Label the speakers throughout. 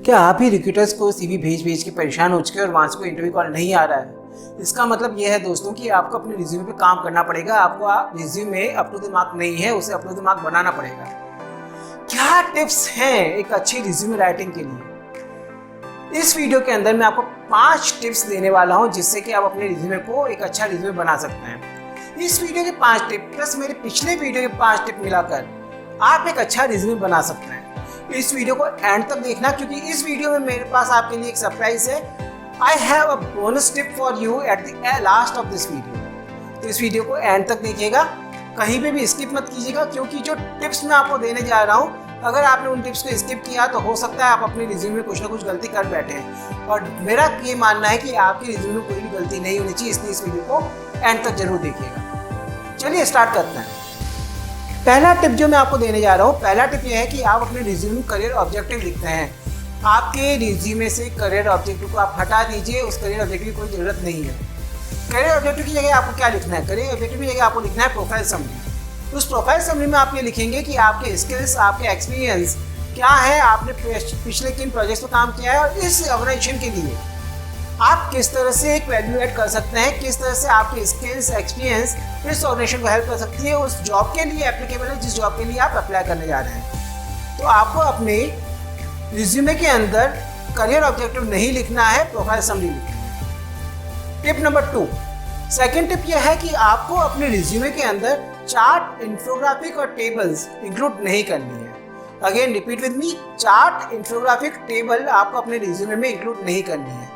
Speaker 1: क्या आप ही रिक्रूटर्स को सीवी भेज भेज के परेशान हो चुके हैं और वहाँ से कोई इंटरव्यू कॉल नहीं आ रहा है? इसका मतलब ये है दोस्तों कि आपको अपने रिज्यूमे पे काम करना पड़ेगा। आपको resume up to the mark नहीं है, उसे अप टू द मार्क बनाना पड़ेगा। क्या टिप्स हैं एक अच्छी रिज्यूमे राइटिंग के लिए? इस वीडियो के अंदर मैं आपको 5 टिप्स देने वाला हूँ जिससे कि आप अपने रिज्यूमे को एक अच्छा रिज्यूमे बना सकते हैं। इस वीडियो के 5 टिप प्लस मेरे पिछले वीडियो के 5 टिप मिलाकर आप एक अच्छा रिज्यूमे बना सकते हैं। इस वीडियो को एंड तक देखना क्योंकि इस वीडियो में मेरे पास आपके लिए एक सरप्राइज है। I have a bonus tip for you at the last of this video. तो इस वीडियो को एंड तक देखिएगा, कहीं पे भी स्किप मत कीजिएगा क्योंकि जो टिप्स मैं आपको देने जा रहा हूँ, अगर आपने उन टिप्स को स्किप किया तो हो सकता है आप अपने रिज्यूमे में कुछ ना कुछ गलती कर बैठे हैं। और मेरा ये मानना है कि आपके रिज्यूमे में कोई भी गलती नहीं होनी चाहिए, इसलिए इस वीडियो को एंड तक जरूर देखिएगा। चलिए स्टार्ट करते हैं। पहला टिप जो मैं आपको देने जा रहा हूँ, पहला टिप ये है कि आप अपने रिज्यूमे में करियर ऑब्जेक्टिव लिखते हैं। आपके रिज्यूमे से करियर ऑब्जेक्टिव को आप हटा दीजिए, उस करियर ऑब्जेक्टिव की कोई ज़रूरत नहीं है। करियर ऑब्जेक्टिव की जगह आपको क्या लिखना है? करियर ऑब्जेक्टिव की जगह आपको लिखना है प्रोफाइल समरी। उस प्रोफाइल समरी में आप ये लिखेंगे कि आपके स्किल्स, आपके एक्सपीरियंस क्या है, आपने पिछले किन प्रोजेक्ट्स पर काम किया है और इस ऑर्गेनाइजेशन के लिए आप किस तरह से एक वैल्यू ऐड कर सकते हैं, किस तरह से आपके स्किल्स, एक्सपीरियंस इस ऑर्गेनाइजेशन को हेल्प कर सकती है, उस जॉब के लिए एप्लीकेबल है जिस जॉब के लिए आप अप्लाई करने जा रहे हैं। तो आपको अपने रिज्यूमे के अंदर करियर ऑब्जेक्टिव नहीं लिखना है, प्रोफाइल समरी लिखना है। टिप नंबर 2, सेकेंड टिप यह है कि आपको अपने रिज्यूमे के अंदर चार्ट, इन्फोग्राफिक और टेबल्स इंक्लूड नहीं करनी है। Again repeat with me, chart, infographic, table आपको अपने रिज्यूमे में इंक्लूड नहीं करनी है।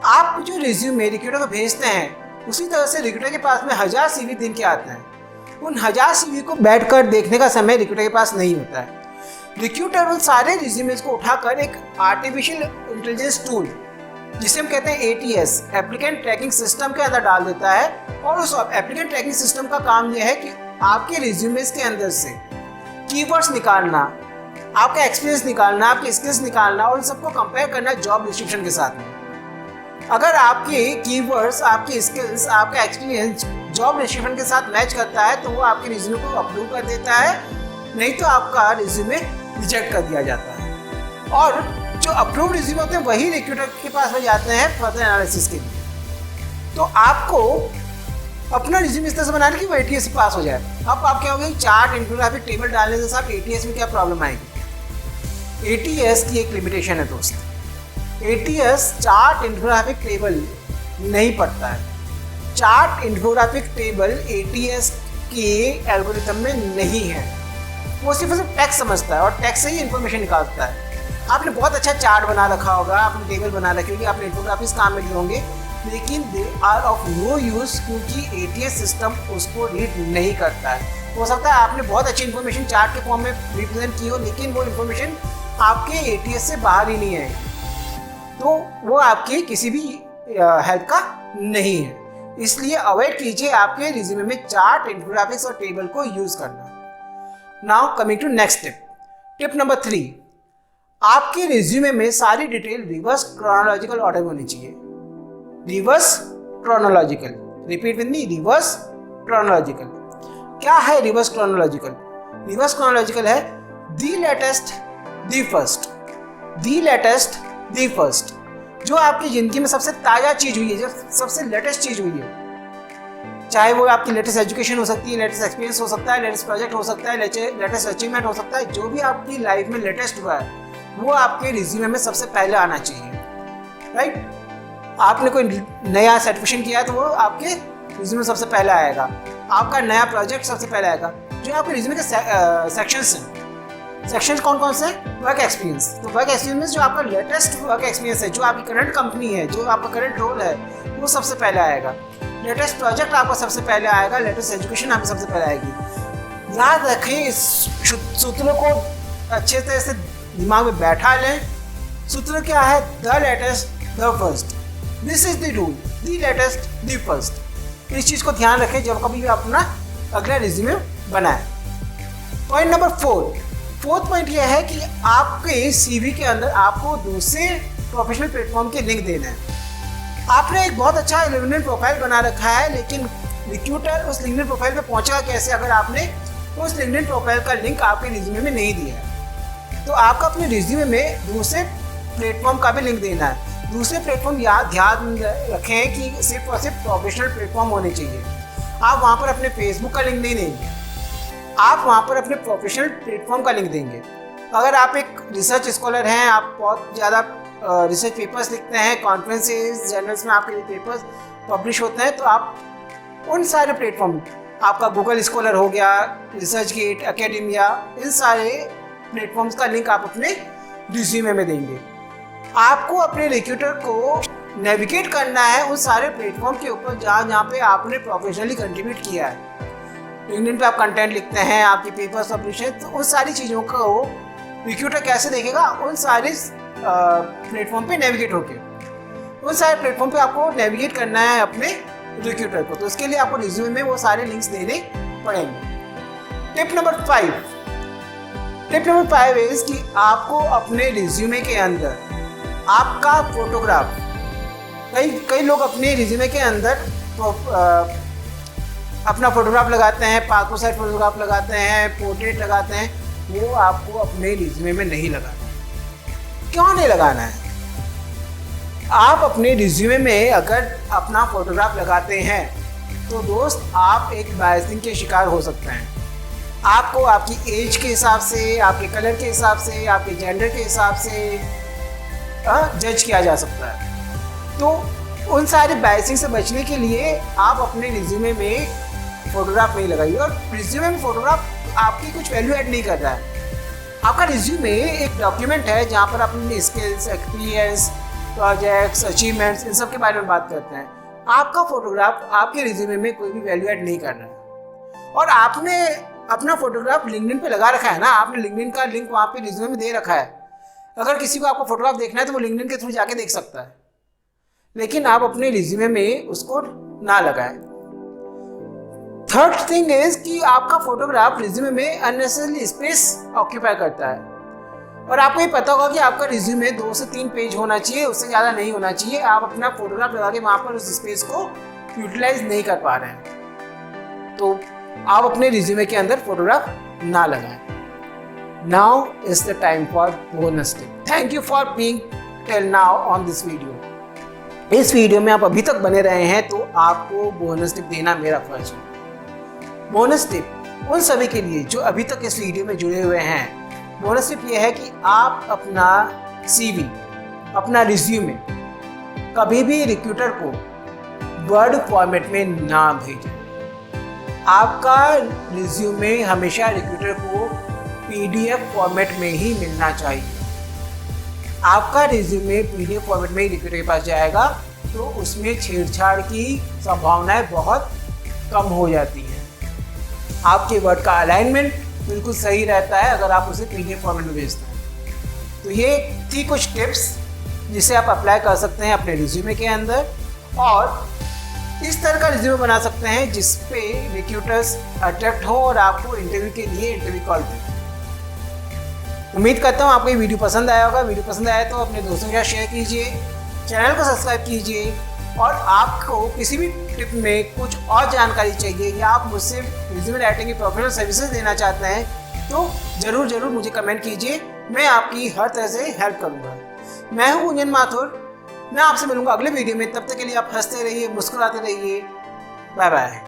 Speaker 1: आप जो रिज्यूमे रिक्रूटर को भेजते हैं उसी तरह से रिक्रूटर के पास में 1000 सीवी दिन के आते हैं। उन 1000 सीवी को बैठकर देखने का समय रिक्रूटर के पास नहीं होता है। रिक्रूटर उन सारे रिज्यूमेस को उठाकर एक आर्टिफिशियल इंटेलिजेंस टूल जिसे हम कहते हैं ATS, एप्लीकेंट ट्रैकिंग सिस्टम के अंदर डाल देता है। और उस एप्लीकेंट ट्रैकिंग सिस्टम का काम यह है कि आपके रिज्यूमेस के अंदर से कीवर्ड्स निकालना, आपका एक्सपीरियंस निकालना, आपके स्किल्स निकालना और उन सबको कंपेयर करना जॉब डिस्क्रिप्शन के साथ में। अगर आपके कीवर्ड्स, आपके स्किल्स, आपका एक्सपीरियंस जॉब डिस्क्रिप्शन के साथ मैच करता है तो वो आपके रिज्यूमे को अप्रूव कर देता है, नहीं तो आपका रिज्यूमे रिजेक्ट कर दिया जाता है। और जो अप्रूव रिज्यूमे होते हैं वही रिक्रूटर के पास में जाते हैं फर्दर एनालिसिस के लिए। तो आपको अपना रिज्यूमे इस तरह से बनाना कि वो ATS से पास हो जाए। अब आप क्या होंगे, चार्ट, इन्फोग्राफिक, टेबल डालने से साथ ATS में क्या प्रॉब्लम आएगी? ATS की एक लिमिटेशन है दोस्त, ATS चार्ट, इन्फोग्राफिक, टेबल नहीं पढ़ता है। चार्ट, इन्फोग्राफिक, टेबल ATS के एल्गोरिथम में नहीं है। वो सिर्फ टेक्स्ट समझता है और टेक्स्ट से ही इन्फॉर्मेशन निकालता है। आपने बहुत अच्छा चार्ट बना रखा होगा, आपने टेबल बना रखी होगी, आपने इन्फोग्राफिक्स काम में लिए होंगे, लेकिन they are of no use क्योंकि ATS सिस्टम उसको रीड नहीं करता है। हो सकता है आपने बहुत अच्छी इन्फॉर्मेशन चार्ट के फॉर्म में रिप्रेजेंट की हो, लेकिन वो इन्फॉर्मेशन आपके ATS से बाहर ही नहीं है, तो वो आपकी किसी भी हेल्प का नहीं है। इसलिए अवॉइड कीजिए आपके रिज्यूमे में चार्ट, इन्फोग्राफिक्स और टेबल को यूज़ करना। Now coming to next tip, tip number 3, आपके रिज्यूमे में सारी डिटेल रिवर्स क्रोनोलॉजिकल ऑर्डर में होनी चाहिए। Reverse chronological, repeat with me, reverse chronological. क्या है रिवर्स क्रोनोलॉजिकल? रिवर्स क्रोनोलॉजिकल है the latest, the first, the latest, the first. जो आपकी जिंदगी में सबसे ताज़ा चीज़ हुई है, जो सबसे लेटेस्ट चीज़ हुई है, चाहे वो आपकी लेटेस्ट एजुकेशन हो सकती है, लेटेस्ट एक्सपीरियंस हो सकता है, लेटेस्ट प्रोजेक्ट हो सकता है, लेटेस्ट अचीवमेंट हो सकता है, जो भी आपकी लाइफ में लेटेस्ट हुआ है वो आपके रिज्यूमे में सबसे पहले आना चाहिए। राइट? आपने कोई नया सर्टिफिकेशन किया है तो वो आपके रिज्यूमे में सबसे पहले आएगा। आपका नया प्रोजेक्ट सबसे पहले आएगा। जो आपके रिज्यूमे के सेक्शंस हैं, सेक्शन कौन कौन से? Work experience. तो वर्क एक्सपीरियंस जो आपका लेटेस्ट वर्क एक्सपीरियंस है, जो आपकी करंट कंपनी है, जो आपका करंट रोल है, वो सबसे पहले आएगा। लेटेस्ट प्रोजेक्ट आपका सबसे पहले आएगा, लेटेस्ट एजुकेशन आपकी सबसे पहले आएगी। याद रखें, इस सूत्रों को अच्छे तरह से दिमाग में बैठा लें। सूत्र क्या है? The latest, the first. This is the rule, the latest, the first. इस चीज़ को ध्यान रखें जब कभी भी अपना अगला रिज्यूमे बनाएं। पॉइंट नंबर 4, फोर्थ पॉइंट यह है कि आपके CV के अंदर आपको दूसरे प्रोफेशनल प्लेटफॉर्म के लिंक देना है। आपने एक बहुत अच्छा लिंक्डइन प्रोफाइल बना रखा है, लेकिन रिक्रूटर उस लिंक्डइन प्रोफाइल पे पहुंचेगा कैसे अगर आपने उस लिंक्डइन प्रोफाइल का लिंक आपके रिज्यूमे में नहीं दिया है? तो आपको अपने रिज्यूमे में दूसरे प्लेटफॉर्म का भी लिंक देना है। दूसरे प्लेटफॉर्म ध्यान रखें कि सिर्फ और सिर्फ प्रोफेशनल प्लेटफॉर्म होने चाहिए। आप वहाँ पर अपने फेसबुक का लिंक नहीं देंगे, आप वहाँ पर अपने प्रोफेशनल प्लेटफॉर्म का लिंक देंगे। अगर आप एक रिसर्च स्कॉलर हैं, आप बहुत ज़्यादा रिसर्च पेपर्स लिखते हैं, कॉन्फ्रेंसेस जर्नल्स में आपके पेपर्स पब्लिश होते हैं, तो आप उन सारे प्लेटफॉर्म, आपका गूगल स्कॉलर हो गया, रिसर्च गेट, एकेडमिया, इन सारे प्लेटफॉर्म्स का लिंक आप अपने रिज्यूमे में देंगे। आपको अपने रिक्रूटर को नेविगेट करना है उस सारे प्लेटफॉर्म के ऊपर जहाँ पे आपने प्रोफेशनली कंट्रीब्यूट किया है। लिंक्डइन पे आप कंटेंट लिखते हैं, आपके पेपर्स पब्लिश हैं, तो उन सारी चीज़ों को रिक्रूटर कैसे देखेगा? उन सारे प्लेटफॉर्म पे नेविगेट होके उन सारे प्लेटफॉर्म पे आपको नेविगेट करना है अपने रिक्रूटर को। तो उसके लिए आपको रिज्यूमे में वो सारे लिंक्स देने पड़ेंगे। टिप नंबर 5 इज कि आपको अपने रिज्यूमे के अंदर आपका फोटोग्राफ, कई लोग अपने रिज्यूमे के अंदर अपना फोटोग्राफ लगाते हैं, पासपोर्ट साइज फोटोग्राफ लगाते हैं, पोर्ट्रेट लगाते हैं। वो आपको अपने रिज्यूमे में नहीं लगाना। क्यों नहीं लगाना है? आप अपने रिज्यूमे में अगर अपना फोटोग्राफ लगाते हैं तो दोस्त आप एक बायसिंग के शिकार हो सकते हैं। आपको आपकी एज के हिसाब से, आपके कलर के हिसाब से, आपके जेंडर के हिसाब से जज किया जा सकता है। तो उन सारे बायसिंग से बचने के लिए आप अपने रिज्यूमे में फोटोग्राफ नहीं लगाइए। और रिज्यूमे में फोटोग्राफ आपकी कुछ वैल्यू ऐड नहीं कर रहा है। आपका रिज्यूमे एक डॉक्यूमेंट है जहाँ पर आप अपनी स्किल्स, एक्सपीरियंस, प्रोजेक्ट्स, अचीवमेंट्स, इन सब के बारे में बात करते हैं। आपका फोटोग्राफ आपके रिज्यूमे में कोई भी वैल्यू ऐड नहीं कर रहा है। और आपने अपना फोटोग्राफ लिंक्डइन पे लगा रखा है ना, आपने लिंक्डइन का लिंक वहाँ पे रिज्यूमे में दे रखा है। अगर किसी को आपका फोटोग्राफ देखना है तो वो लिंक्डइन के थ्रू जाके देख सकता है, लेकिन आप अपने रिज्यूमे में उसको ना लगाएं। थर्ड थिंग इज कि आपका फोटोग्राफ रिज्यूमे में अननेसेसरी स्पेस ऑक्यूपाई करता है। और आपको ये पता होगा कि आपका रिज्यूमे 2 से 3 पेज होना चाहिए, उससे ज़्यादा नहीं होना चाहिए। आप अपना फोटोग्राफ लगा के वहाँ पर उस स्पेस को यूटिलाइज नहीं कर पा रहे हैं, तो आप अपने रिज्यूमे के अंदर फोटोग्राफ ना लगाएं। Now is the time for bonus tip. Thank you for being till now on this video. इस वीडियो में आप अभी तक बने रहे हैं तो आपको बोनस टिप देना मेरा फर्ज है। बोनस टिप उन सभी के लिए जो अभी तक इस वीडियो में जुड़े हुए हैं। बोनस टिप ये है कि आप अपना CV, अपना रिज्यूमे कभी भी रिक्रूटर को वर्ड फॉर्मेट में ना भेजें। आपका रिज्यूमे हमेशा रिक्रूटर को PDF फॉर्मेट में ही मिलना चाहिए। आपका रिज्यूमे PDF फॉर्मेट में ही रिक्रूटर के पास जाएगा तो उसमें छेड़छाड़ की संभावनाएं बहुत कम हो जाती हैं। आपके वर्ड का अलाइनमेंट बिल्कुल सही रहता है अगर आप उसे PDF फॉर्मेट में भेजते हैं। तो ये थी कुछ टिप्स जिसे आप अप्लाई कर सकते हैं अपने रिज्यूमे के अंदर, और इस तरह का रिज्यूमे बना सकते हैं जिस पे रिक्रूटर्स अट्रैक्ट हो और आपको इंटरव्यू के लिए इंटरव्यू कॉल दें। उम्मीद करता हूँ आपको ये वीडियो पसंद आया होगा। वीडियो पसंद आया तो अपने दोस्तों के साथ शेयर कीजिए, चैनल को सब्सक्राइब कीजिए, और आपको किसी भी टिप में कुछ और जानकारी चाहिए या आप मुझसे रिज्यूमे राइटिंग की प्रोफेशनल सर्विसेज देना चाहते हैं तो ज़रूर मुझे कमेंट कीजिए। मैं आपकी हर तरह से हेल्प करूँगा। मैं हूँ गुंजन माथुर। मैं आपसे मिलूंगा अगले वीडियो में। तब तक के लिए आप हंसते रहिए, मुस्कुराते रहिए। Bye bye.